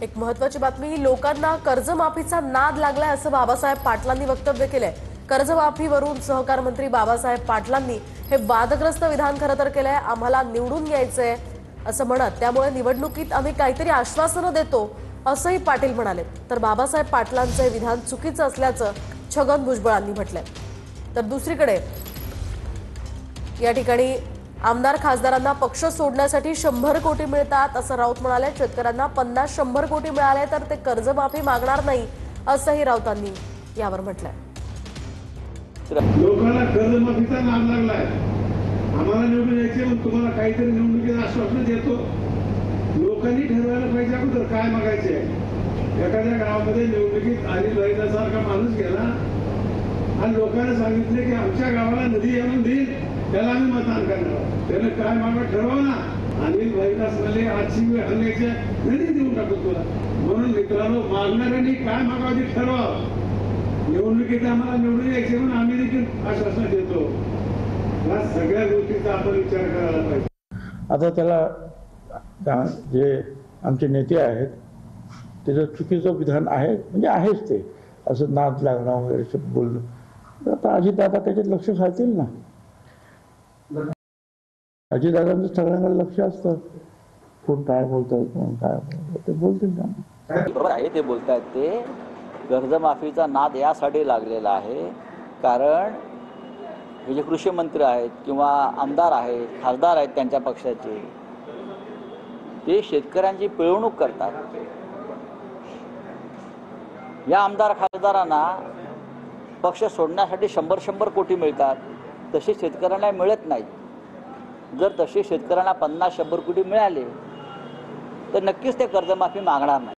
एक महत्त्वाची बातमी, लोकांना कर्जमाफीचा नाद लागलाय असं बाबासाहेब पाटलांनी वक्तव्य केलंय। कर्जमाफीवरून सहकार मंत्री बाबासाहेब पाटलांनी हे वादग्रस्त विधान खरं तर केलंय। आम्हाला निवडून यायचंय असं म्हणत त्यामुळे निवडणुकीत आम्ही काहीतरी आश्वासनं देतो असंही पाटील म्हणाले। तर बाबासाहेब पाटलांचं हे विधान चुकीचं असल्याचं छगन भुजबळांनी म्हटलंय। तर दुसरीकडे या ठिकाणी आमदार खासदारांना पक्ष सोडण्यासाठी 100 कोटी मिळतात असं राऊत म्हणाले। शेतकऱ्यांना 50-100 कोटी मिळाले तर ते कर्जमाफी मागणार नाही असंही राऊतांनी यावर म्हटलंय। लोकांना कर्जमाफीचा नाद लागलाय, आम्हाला निवडून यायचे मग तुम्हाला काहीतरी निवडणुकीत आश्वासन देतो। लोकांनी ठरवायला पाहिजे अगोदर काय मागायचे। एखाद्या गावामध्ये निवडणुकीत अनिल भाईंसारखा माणूस गेला आणि लोकांना सांगितले की आमच्या गावाला नदी आणून देईल, त्याला आम्ही मतदान करणार। त्याने काय मागणं ठरवलं ना, अनिल भाईदास म्हणाले आजची वेळ हल्ल्याच्या नदी देऊन टाकतो तुला। म्हणून मित्रांनो, मागणाऱ्यांनी काय मागावं ते ठरवा। निवडणुकीत आम्हाला निवडून यायचे म्हणून आम्ही देखील आश्वासन देतो। या सगळ्या गोष्टीचा आपण विचार करायला पाहिजे। आता त्याला जे आमचे नेते आहेत त्याचं चुकीचं विधान आहे, म्हणजे आहेच ते, असं नाद लागणं वगैरे बोलणं। आता अजितदादा त्याच्यात लक्ष घालतील ना। अजितदादांचं सगळ्यांकडे लक्ष असतं, कोण काय बोलतात, कोण काय बोलतात, ते बोलतील ना। बरोबर आहे, ते बोलतात। ते कर्जमाफीचा नाद यासाठी लागलेला आहे कारण हे जे कृषी मंत्री आहेत किंवा आमदार आहेत, खासदार आहेत त्यांच्या पक्षाचे, ते शेतकऱ्यांची पिळवणूक करतात। या आमदार खासदारांना पक्ष सोडण्यासाठी 100 कोटी मिळतात, तसे शेतकऱ्यांना मिळत नाहीत। जर तसे शेतकऱ्यांना 50-100 कोटी मिळाले तर नक्कीच ते कर्जमाफी मागणार नाही।